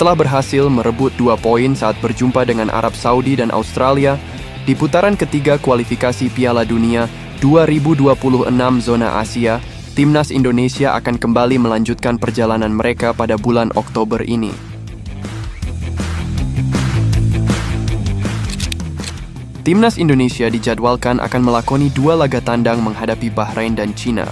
Setelah berhasil merebut 2 poin saat berjumpa dengan Arab Saudi dan Australia, di putaran ketiga kualifikasi Piala Dunia 2026 zona Asia, Timnas Indonesia akan kembali melanjutkan perjalanan mereka pada bulan Oktober ini. Timnas Indonesia dijadwalkan akan melakoni 2 laga tandang menghadapi Bahrain dan Cina.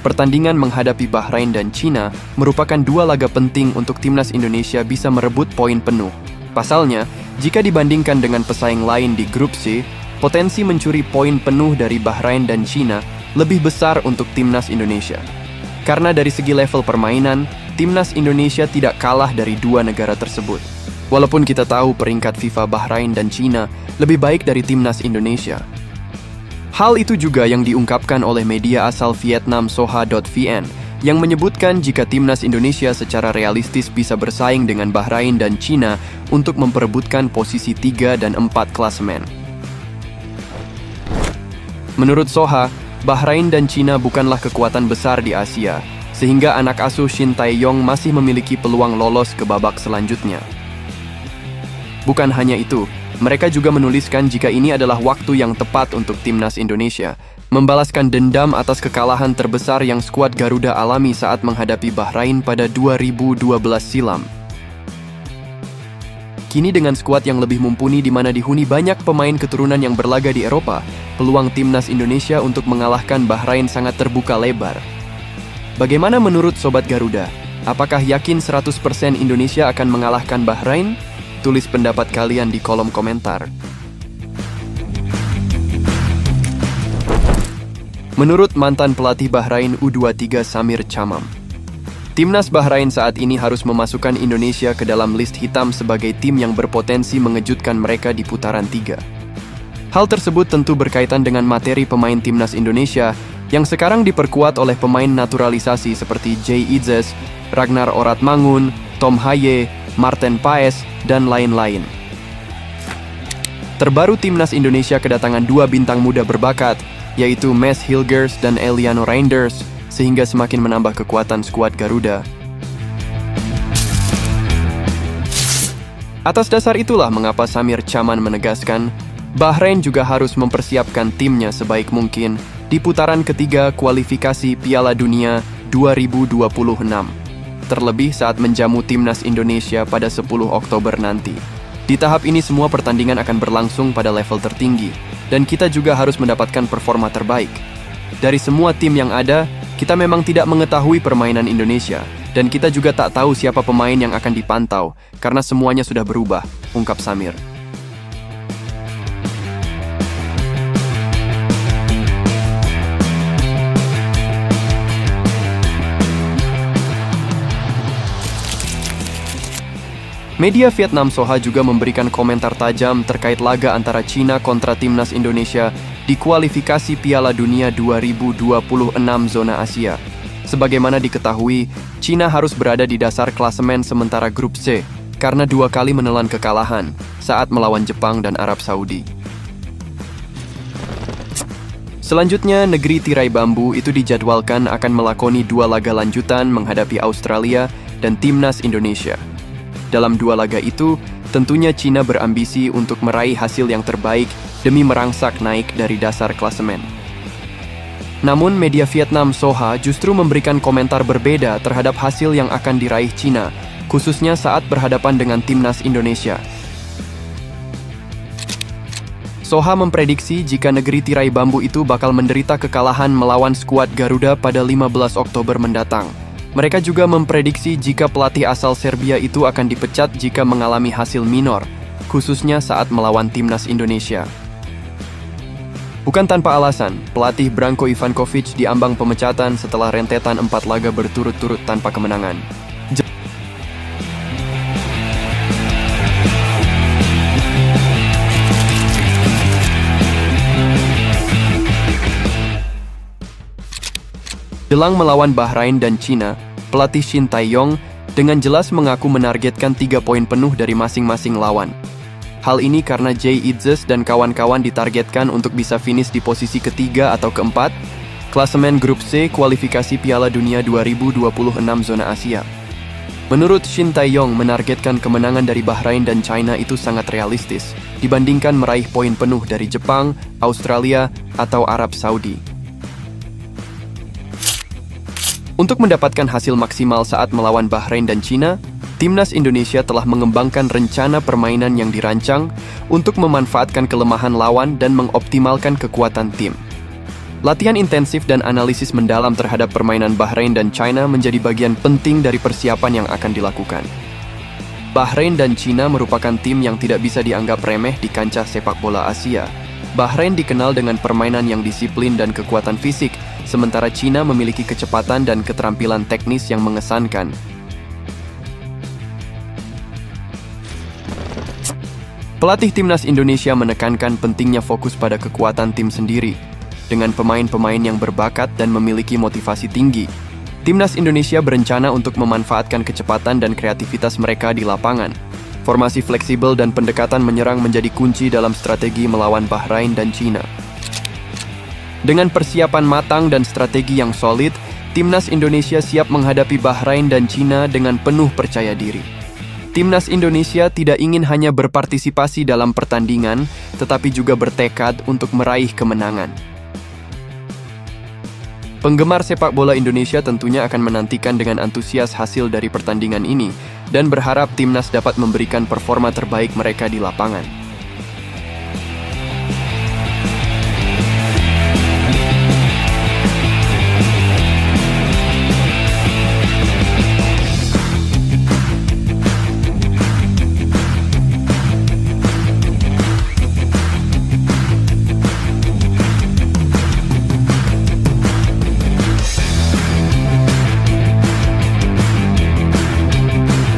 Pertandingan menghadapi Bahrain dan Cina merupakan 2 laga penting untuk Timnas Indonesia bisa merebut poin penuh. Pasalnya, jika dibandingkan dengan pesaing lain di grup C, potensi mencuri poin penuh dari Bahrain dan Cina lebih besar untuk Timnas Indonesia. Karena dari segi level permainan, Timnas Indonesia tidak kalah dari 2 negara tersebut. Walaupun kita tahu peringkat FIFA Bahrain dan Cina lebih baik dari Timnas Indonesia. Hal itu juga yang diungkapkan oleh media asal Vietnam Soha.vn yang menyebutkan jika Timnas Indonesia secara realistis bisa bersaing dengan Bahrain dan Cina untuk memperebutkan posisi 3 dan 4 klasemen. Menurut Soha, Bahrain dan Cina bukanlah kekuatan besar di Asia, sehingga anak asuh Shin Tae-yong masih memiliki peluang lolos ke babak selanjutnya. Bukan hanya itu, mereka juga menuliskan jika ini adalah waktu yang tepat untuk Timnas Indonesia membalaskan dendam atas kekalahan terbesar yang skuad Garuda alami saat menghadapi Bahrain pada 2012 silam. Kini dengan skuad yang lebih mumpuni di mana dihuni banyak pemain keturunan yang berlaga di Eropa, peluang Timnas Indonesia untuk mengalahkan Bahrain sangat terbuka lebar. Bagaimana menurut Sobat Garuda? Apakah yakin 100% Indonesia akan mengalahkan Bahrain? Tulis pendapat kalian di kolom komentar. Menurut mantan pelatih Bahrain U23 Samir Chamam, Timnas Bahrain saat ini harus memasukkan Indonesia ke dalam list hitam sebagai tim yang berpotensi mengejutkan mereka di putaran 3. Hal tersebut tentu berkaitan dengan materi pemain Timnas Indonesia yang sekarang diperkuat oleh pemain naturalisasi seperti Jay Itzes, Ragnar Oratmangun, Tom Haye, Marten Paes, dan lain-lain. Terbaru Timnas Indonesia kedatangan 2 bintang muda berbakat, yaitu Mads Hilgers dan Eliano Reinders, sehingga semakin menambah kekuatan skuad Garuda. Atas dasar itulah mengapa Samir Chamam menegaskan, Bahrain juga harus mempersiapkan timnya sebaik mungkin di putaran ketiga kualifikasi Piala Dunia 2026. Terlebih saat menjamu Timnas Indonesia pada 10 Oktober nanti. Di tahap ini semua pertandingan akan berlangsung pada level tertinggi, dan kita juga harus mendapatkan performa terbaik. Dari semua tim yang ada, kita memang tidak mengetahui permainan Indonesia, dan kita juga tak tahu siapa pemain yang akan dipantau, karena semuanya sudah berubah, ungkap Samir. Media Vietnam Soha juga memberikan komentar tajam terkait laga antara Cina kontra Timnas Indonesia di kualifikasi Piala Dunia 2026 zona Asia. Sebagaimana diketahui, Cina harus berada di dasar klasemen sementara grup C karena 2 kali menelan kekalahan saat melawan Jepang dan Arab Saudi. Selanjutnya, negeri tirai bambu itu dijadwalkan akan melakoni 2 laga lanjutan menghadapi Australia dan Timnas Indonesia. Dalam 2 laga itu, tentunya Cina berambisi untuk meraih hasil yang terbaik demi merangsak naik dari dasar klasemen. Namun, media Vietnam Soha justru memberikan komentar berbeda terhadap hasil yang akan diraih Cina, khususnya saat berhadapan dengan Timnas Indonesia. Soha memprediksi jika negeri tirai bambu itu bakal menderita kekalahan melawan skuad Garuda pada 15 Oktober mendatang. Mereka juga memprediksi jika pelatih asal Serbia itu akan dipecat jika mengalami hasil minor, khususnya saat melawan Timnas Indonesia. Bukan tanpa alasan, pelatih Branko Ivankovic diambang pemecatan setelah rentetan 4 laga berturut-turut tanpa kemenangan. Jelang melawan Bahrain dan Cina, pelatih Shin Tae-yong dengan jelas mengaku menargetkan 3 poin penuh dari masing-masing lawan. Hal ini karena Jay Itzes dan kawan-kawan ditargetkan untuk bisa finish di posisi ketiga atau keempat, klasemen grup C kualifikasi Piala Dunia 2026 zona Asia. Menurut Shin Tae-yong, menargetkan kemenangan dari Bahrain dan China itu sangat realistis dibandingkan meraih poin penuh dari Jepang, Australia, atau Arab Saudi. Untuk mendapatkan hasil maksimal saat melawan Bahrain dan China, Timnas Indonesia telah mengembangkan rencana permainan yang dirancang untuk memanfaatkan kelemahan lawan dan mengoptimalkan kekuatan tim. Latihan intensif dan analisis mendalam terhadap permainan Bahrain dan China menjadi bagian penting dari persiapan yang akan dilakukan. Bahrain dan China merupakan tim yang tidak bisa dianggap remeh di kancah sepak bola Asia. Bahrain dikenal dengan permainan yang disiplin dan kekuatan fisik, sementara China memiliki kecepatan dan keterampilan teknis yang mengesankan. Pelatih Timnas Indonesia menekankan pentingnya fokus pada kekuatan tim sendiri. Dengan pemain-pemain yang berbakat dan memiliki motivasi tinggi, Timnas Indonesia berencana untuk memanfaatkan kecepatan dan kreativitas mereka di lapangan. Formasi fleksibel dan pendekatan menyerang menjadi kunci dalam strategi melawan Bahrain dan China. Dengan persiapan matang dan strategi yang solid, Timnas Indonesia siap menghadapi Bahrain dan China dengan penuh percaya diri. Timnas Indonesia tidak ingin hanya berpartisipasi dalam pertandingan, tetapi juga bertekad untuk meraih kemenangan. Penggemar sepak bola Indonesia tentunya akan menantikan dengan antusias hasil dari pertandingan ini dan berharap timnas dapat memberikan performa terbaik mereka di lapangan.